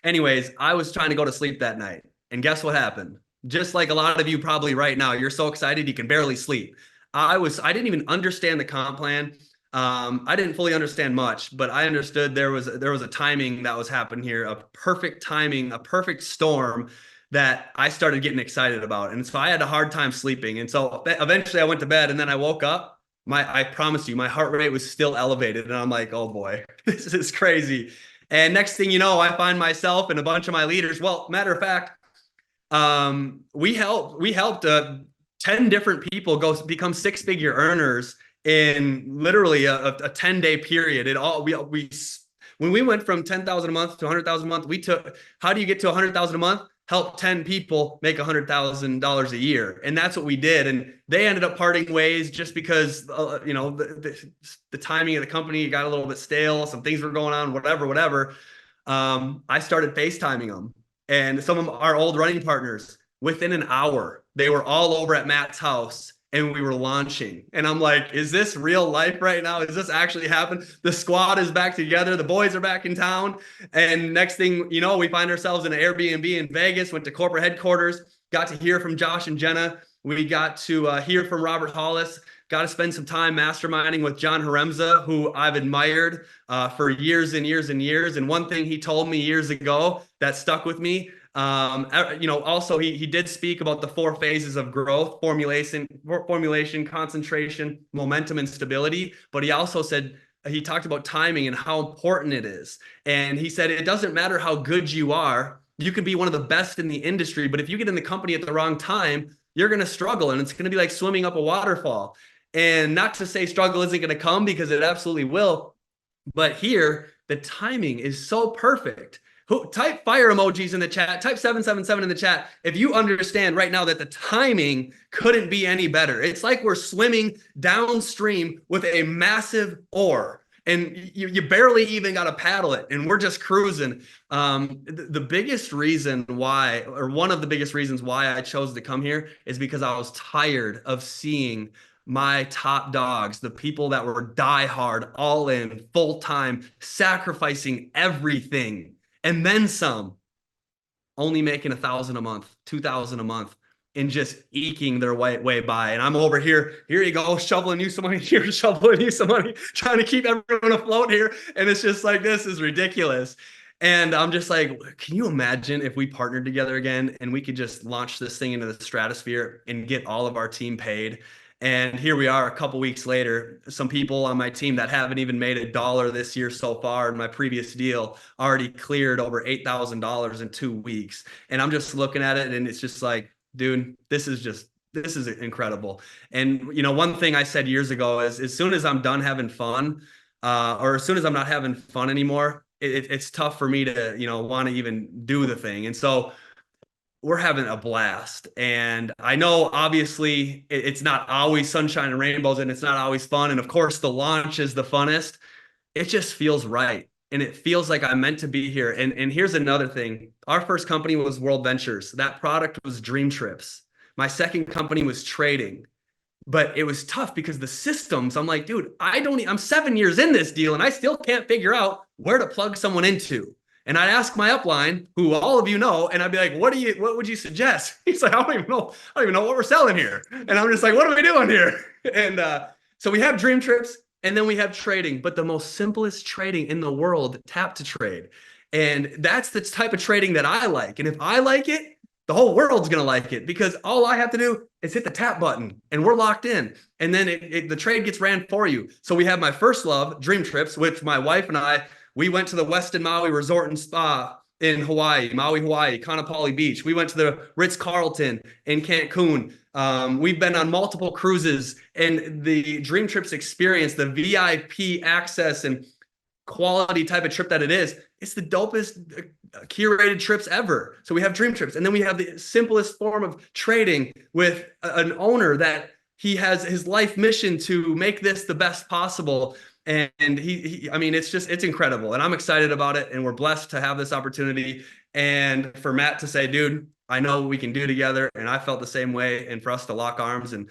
anyways, I was trying to go to sleep that night. And guess what happened? Just like a lot of you probably right now, you're so excited you can barely sleep. I didn't even understand the comp plan. I didn't fully understand much, but I understood there was a timing that was happening here, a perfect timing, a perfect storm that I started getting excited about. And so I had a hard time sleeping. And so eventually I went to bed, and then I woke up. I promise you, my heart rate was still elevated. And I'm like, oh boy, this is crazy. And next thing you know, I find myself and a bunch of my leaders. Well, matter of fact, we helped 10 different people become 6-figure earners in literally a 10-day period. When we went from 10,000 a month to 100,000 a month, we took, how do you get to 100,000 a month? Help 10 people make $100,000 a year. And that's what we did. And they ended up parting ways just because, the timing of the company got a little bit stale. Some things were going on, whatever. I started FaceTiming them, and some of our old running partners, within an hour, they were all over at Matt's house. And we were launching. And I'm like, is this real life right now? Is this actually happening? The squad is back together. The boys are back in town. And next thing you know, we find ourselves in an Airbnb in Vegas, went to corporate headquarters, got to hear from Josh and Jenna. We got to hear from Robert Hollis, got to spend some time masterminding with John Haremza, who I've admired for years and years and years. And one thing he told me years ago that stuck with me, also he did speak about the 4 phases of growth: formulation, concentration, momentum, and stability. But he also said, he talked about timing and how important it is. And he said, it doesn't matter how good you are. You can be one of the best in the industry, but if you get in the company at the wrong time, you're going to struggle, and it's going to be like swimming up a waterfall. And not to say struggle isn't going to come, because it absolutely will. But here, the timing is so perfect. Type fire emojis in the chat, type 777 in the chat if you understand right now that the timing couldn't be any better. It's like we're swimming downstream with a massive oar, and you barely even got to paddle it, and we're just cruising. The biggest reason why, or one of the biggest reasons why I chose to come here, is because I was tired of seeing my top dogs, the people that were diehard, all in, full time, sacrificing everything and then some, only making 1,000 a month, 2,000 a month, and just eking their way by. And I'm over here you go, shoveling you some money here, shoveling you some money, trying to keep everyone afloat here. And it's just like, this is ridiculous. And I'm just like, can you imagine if we partnered together again and we could just launch this thing into the stratosphere and get all of our team paid? And here we are a couple weeks later, some people on my team that haven't even made $1 this year so far in my previous deal already cleared over $8,000 in 2 weeks. And I'm just looking at it, and it's just like, dude, this is incredible. And, one thing I said years ago is, as soon as I'm done having fun, or as soon as I'm not having fun anymore, it's tough for me to, want to even do the thing. And so we're having a blast. And I know obviously it's not always sunshine and rainbows, and it's not always fun. And of course the launch is the funnest. It just feels right. and it feels like I'm meant to be here. And here's another thing. Our first company was World Ventures. That product was Dream Trips. My second company was trading. But it was tough because the systems, I'm like, dude, I'm 7 years in this deal and I still can't figure out where to plug someone into. And I'd ask my upline, who all of you know, and I'd be like, what would you suggest? He's like, I don't even know what we're selling here. And I'm just like, what are we doing here? And so we have Dream Trips and then we have trading, but the most simplest trading in the world, tap to trade. And that's the type of trading that I like. And if I like it, the whole world's going to like it because all I have to do is hit the tap button and we're locked in. And then the trade gets ran for you. So we have my first love, Dream Trips, which my wife and I, we went to the Westin Maui Resort and Spa in Hawaii, Maui, Hawaii, Kaanapali Beach. We went to the Ritz-Carlton in Cancun. We've been on multiple cruises, and the Dream Trips experience, the VIP access and quality type of trip that it is, it's the dopest curated trips ever. So we have Dream Trips, and then we have the simplest form of trading with an owner that he has his life mission to make this the best possible. And I mean, it's incredible. And I'm excited about it. And we're blessed to have this opportunity. And for Matt to say, dude, I know we can do together. And I felt the same way. And for us to lock arms and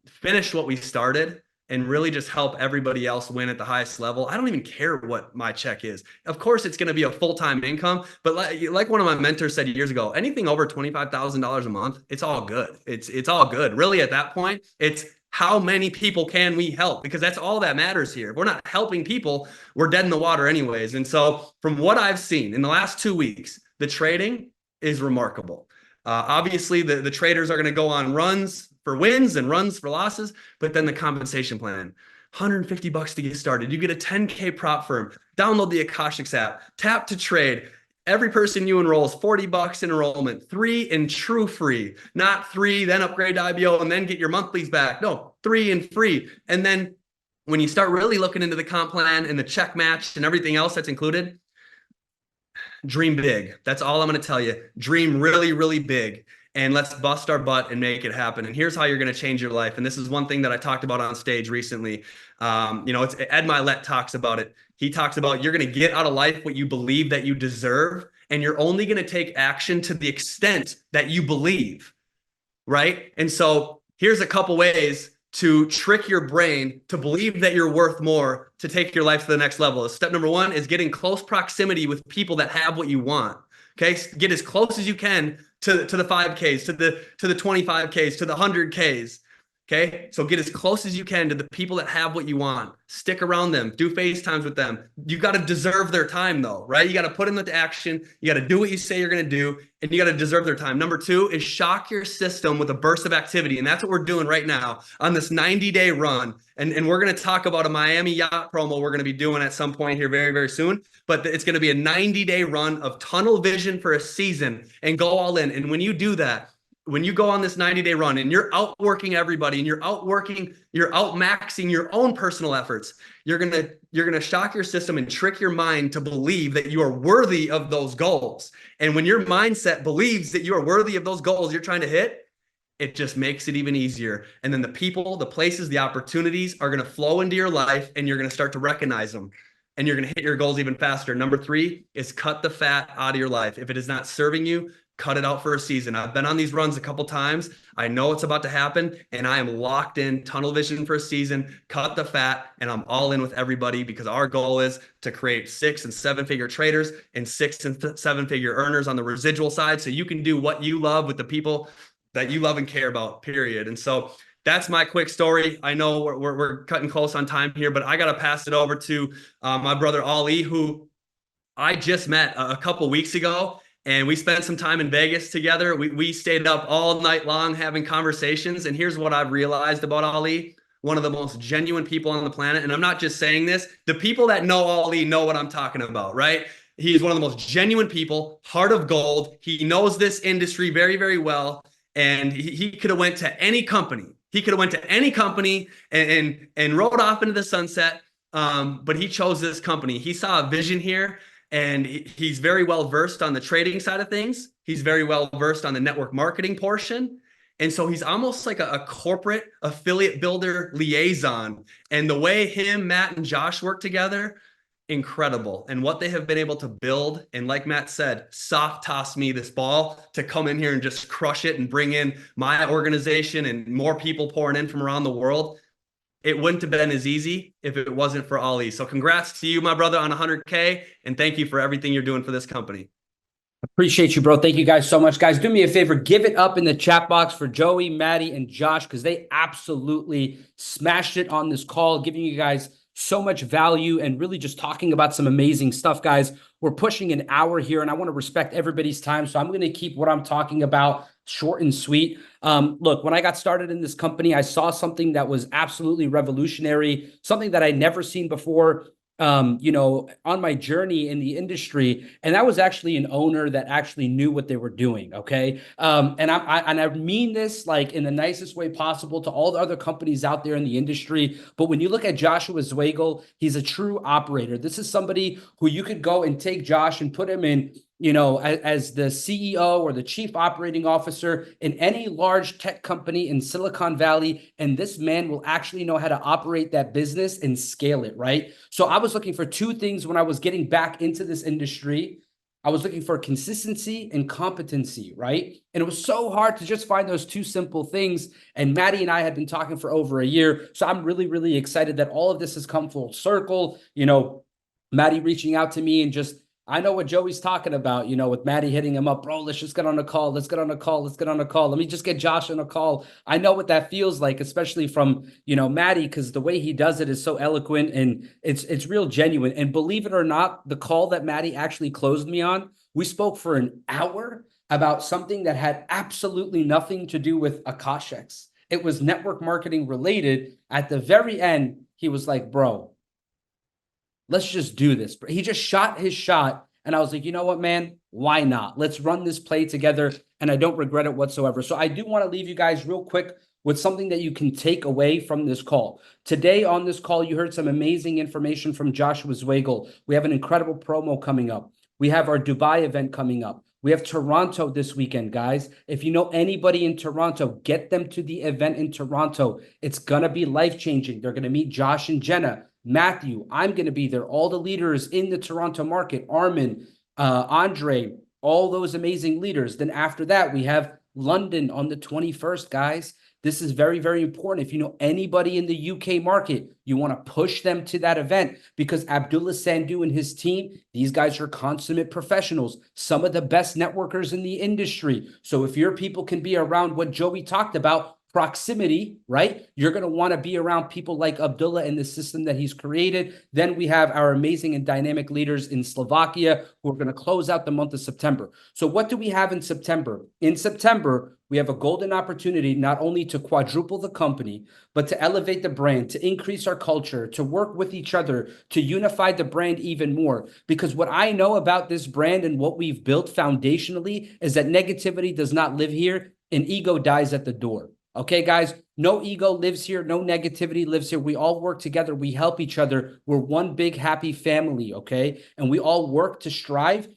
finish what we started and really just help everybody else win at the highest level. I don't even care what my check is. Of course, it's going to be a full-time income. But like one of my mentors said years ago, anything over $25,000 a month, it's all good. It's all good. Really, at that point, it's how many people can we help? Because that's all that matters here. If we're not helping people, we're dead in the water anyways. And so from what I've seen in the last 2 weeks, the trading is remarkable. Obviously, the traders are going to go on runs for wins and runs for losses, but then the compensation plan, $150 to get started. You get a 10K prop firm, download the Akashx app, tap to trade. Every person you enroll is $40 in enrollment, 3 and true free, not 3, then upgrade to IBO and then get your monthlies back. No, 3 and free. And then when you start really looking into the comp plan and the check match and everything else that's included, dream big. That's all I'm going to tell you. Dream really, really big. And let's bust our butt and make it happen. And here's how you're going to change your life. And this is one thing that I talked about on stage recently. It's Ed Milet talks about it. He talks about you're going to get out of life what you believe that you deserve. And you're only going to take action to the extent that you believe. Right. And so here's a couple ways to trick your brain to believe that you're worth more to take your life to the next level. Step number 1 is getting close proximity with people that have what you want. Okay. Get as close as you can to the 5Ks, to the 25Ks, to the 100Ks. Okay. So get as close as you can to the people that have what you want. Stick around them, do FaceTimes with them. You got to deserve their time though, right? You got to put them into action. You got to do what you say you're going to do, and you got to deserve their time. Number 2 is shock your system with a burst of activity. And that's what we're doing right now on this 90-day run. And we're going to talk about a Miami yacht promo we're going to be doing at some point here very, very soon. But it's going to be a 90-day run of tunnel vision for a season and go all in. And when you do that, when you go on this 90-day run and you're outworking everybody and you're outmaxing your own personal efforts, you're gonna shock your system and trick your mind to believe that you are worthy of those goals. And when your mindset believes that you are worthy of those goals you're trying to hit, it just makes it even easier. And then the people, the places, the opportunities are gonna flow into your life, and you're gonna start to recognize them. And you're gonna hit your goals even faster. Number 3 is cut the fat out of your life. If it is not serving you, cut it out for a season. I've been on these runs a couple times. I know it's about to happen, and I am locked in, tunnel vision for a season, cut the fat, and I'm all in with everybody because our goal is to create 6 and 7-figure traders and 6 and 7-figure earners on the residual side, so you can do what you love with the people that you love and care about, period. And so that's my quick story. I know we're cutting close on time here, but I got to pass it over to my brother, Ali, who I just met a couple weeks ago. And we spent some time in Vegas together. We stayed up all night long having conversations. And here's what I've realized about Ali, one of the most genuine people on the planet. And I'm not just saying this. The people that know Ali know what I'm talking about, right? He's one of the most genuine people, heart of gold. He knows this industry very, very well. And he could have went to any company. He could have went to any company and rode off into the sunset. But he chose this company. He saw a vision here. And he's very well versed on the trading side of things. He's very well versed on the network marketing portion. And so he's almost like a corporate affiliate builder liaison. And the way him, Matt, and Josh work together, incredible. And what they have been able to build, and like Matt said, soft toss me this ball to come in here and just crush it and bring in my organization and more people pouring in from around the world. It wouldn't have been as easy if it wasn't for Ali. So congrats to you, my brother, on 100K, and thank you for everything you're doing for this company. Appreciate you, bro. Thank you guys so much. Guys, do me a favor. Give it up in the chat box for Joey, Maddie, and Josh, because they absolutely smashed it on this call, giving you guys so much value and really just talking about some amazing stuff, guys. We're pushing an hour here, and I want to respect everybody's time, so I'm going to keep what I'm talking about short and sweet. Look, when I got started in this company, I saw something that was absolutely revolutionary, something that I'd never seen before, on my journey in the industry. And that was actually an owner that actually knew what they were doing. Okay. And I mean this like in the nicest way possible to all the other companies out there in the industry. But when you look at Joshua Zweigel, he's a true operator. This is somebody who you could go and take Josh and put him in, as the CEO or the chief operating officer in any large tech company in Silicon Valley, and this man will actually know how to operate that business and scale it, right? So I was looking for two things when I was getting back into this industry. I was looking for consistency and competency, right? And it was so hard to just find those two simple things. And Maddie and I had been talking for over a year. So I'm really, really excited that all of this has come full circle. Maddie reaching out to me and just, I know what Joey's talking about, with Maddie hitting him up, bro, let's just get on a call. Let's get on a call. Let's get on a call. Let me just get Josh on a call. I know what that feels like, especially from, Maddie, because the way he does it is so eloquent and it's real genuine. And believe it or not, the call that Maddie actually closed me on, we spoke for an hour about something that had absolutely nothing to do with Akashx. It was network marketing related. At the very end, he was like, bro, let's just do this. He just shot his shot. And I was like, you know what, man? Why not? Let's run this play together. And I don't regret it whatsoever. So I do want to leave you guys real quick with something that you can take away from this call. Today on this call, you heard some amazing information from Joshua Zweigel. We have an incredible promo coming up. We have our Dubai event coming up. We have Toronto this weekend, guys. If you know anybody in Toronto, get them to the event in Toronto. It's going to be life-changing. They're going to meet Josh and Jenna. Matthew, I'm going to be there. All the leaders in the Toronto market, Armin, Andre, all those amazing leaders. Then after that, we have London on the 21st, guys. This is very, very important. If you know anybody in the UK market, you want to push them to that event because Abdullah Sandhu and his team, these guys are consummate professionals, some of the best networkers in the industry. So if your people can be around what Joey talked about, proximity, right? You're going to want to be around people like Abdullah and the system that he's created. Then we have our amazing and dynamic leaders in Slovakia who are going to close out the month of September. So what do we have in September? In September, we have a golden opportunity not only to quadruple the company, but to elevate the brand, to increase our culture, to work with each other, to unify the brand even more. Because what I know about this brand and what we've built foundationally is that negativity does not live here and ego dies at the door. Okay, guys, no ego lives here. No negativity lives here. We all work together. We help each other. We're one big happy family, okay? And we all work to strive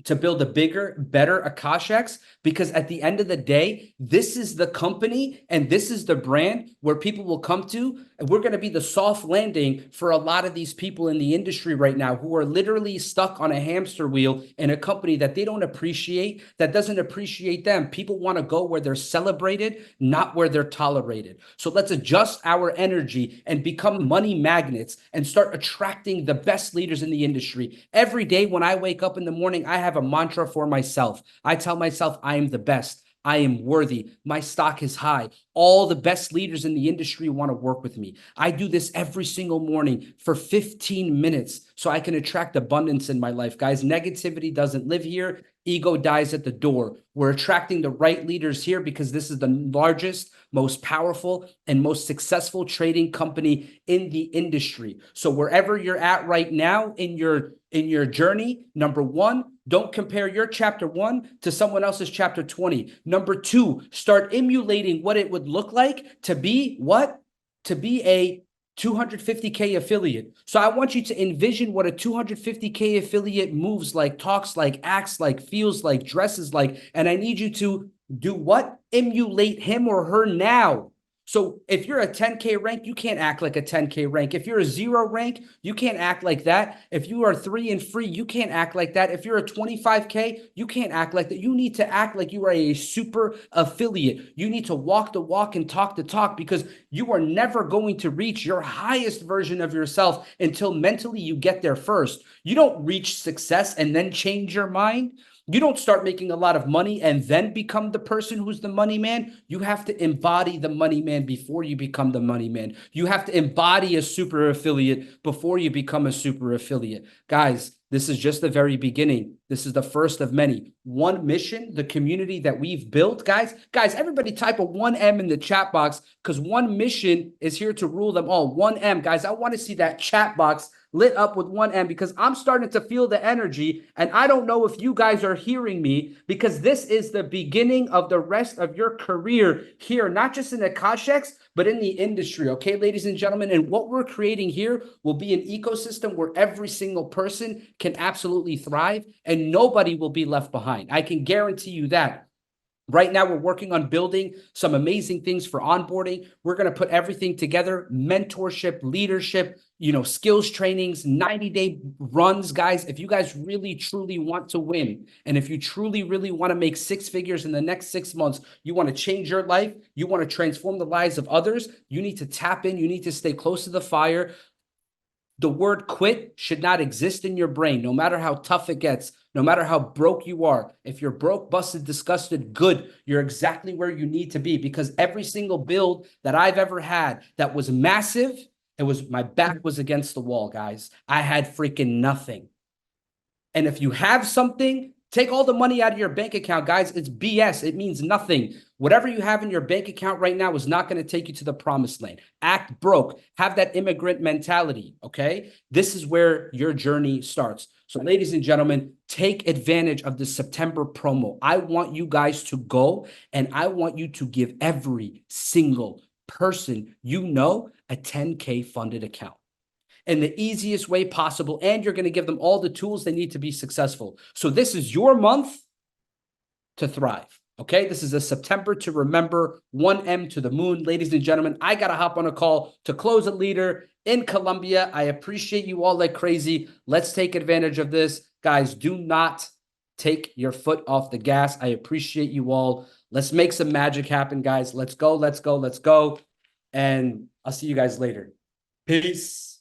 to build a bigger, better Akashx, because at the end of the day, this is the company and this is the brand where people will come to. And we're going to be the soft landing for a lot of these people in the industry right now who are literally stuck on a hamster wheel in a company that they don't appreciate, that doesn't appreciate them. People want to go where they're celebrated, not where they're tolerated. So let's adjust our energy and become money magnets and start attracting the best leaders in the industry. Every day when I wake up in the morning, I have a mantra for myself. I tell myself I am the best. I am worthy. My stock is high. All the best leaders in the industry want to work with me. I do this every single morning for 15 minutes so I can attract abundance in my life. Guys, negativity doesn't live here. Ego dies at the door. We're attracting the right leaders here because this is the largest, most powerful, and most successful trading company in the industry. So wherever you're at right now in your journey, number one, don't compare your chapter 1 to someone else's chapter 20. Number 2, start emulating what it would look like to be what? To be a 250K affiliate. So I want you to envision what a 250K affiliate moves like, talks like, acts like, feels like, dresses like, and I need you to do what? Emulate him or her now. So if you're a 10K rank, you can't act like a 10K rank. If you're a 0 rank, you can't act like that. If you are 3 and free, you can't act like that. If you're a 25K, you can't act like that. You need to act like you are a super affiliate. You need to walk the walk and talk the talk, because you are never going to reach your highest version of yourself until mentally you get there first. You don't reach success and then change your mind. You don't start making a lot of money and then become the person who's the money man. You have to embody the money man before you become the money man. You have to embody a super affiliate before you become a super affiliate. Guys, this is just the very beginning. This is the first of many. One mission, the community that we've built, guys, everybody type a 1M in the chat box, because one mission is here to rule them all. 1M, guys, I want to see that chat box lit up with 1M, because I'm starting to feel the energy, and I don't know if you guys are hearing me, because this is the beginning of the rest of your career here, not just in Akashx, but in the industry, okay, ladies and gentlemen? And what we're creating here will be an ecosystem where every single person can absolutely thrive, and nobody will be left behind. I can guarantee you that. Right now, we're working on building some amazing things for onboarding. We're going to put everything together: mentorship, leadership, skills trainings, 90-day runs, guys. If you guys really, truly want to win, and if you truly, really want to make 6 figures in the next 6 months, you want to change your life, you want to transform the lives of others, you need to tap in, you need to stay close to the fire. The word quit should not exist in your brain, no matter how tough it gets, no matter how broke you are. If you're broke, busted, disgusted, good, you're exactly where you need to be, because every single build that I've ever had that was massive, my back was against the wall, guys. I had freaking nothing. And if you have something, take all the money out of your bank account, guys. It's BS. It means nothing. Whatever you have in your bank account right now is not going to take you to the promised land. Act broke. Have that immigrant mentality, okay? This is where your journey starts. So, ladies and gentlemen, take advantage of the September promo. I want you guys to go, and I want you to give every single person a 10K funded account in the easiest way possible, and you're going to give them all the tools they need to be successful. So this is your month to thrive, okay? This is a September to remember, 1M to the moon. Ladies and gentlemen, I got to hop on a call to close a leader in Colombia. I appreciate you all like crazy. Let's take advantage of this. Guys, do not take your foot off the gas. I appreciate you all. Let's make some magic happen, guys. Let's go, let's go, let's go. And I'll see you guys later. Peace.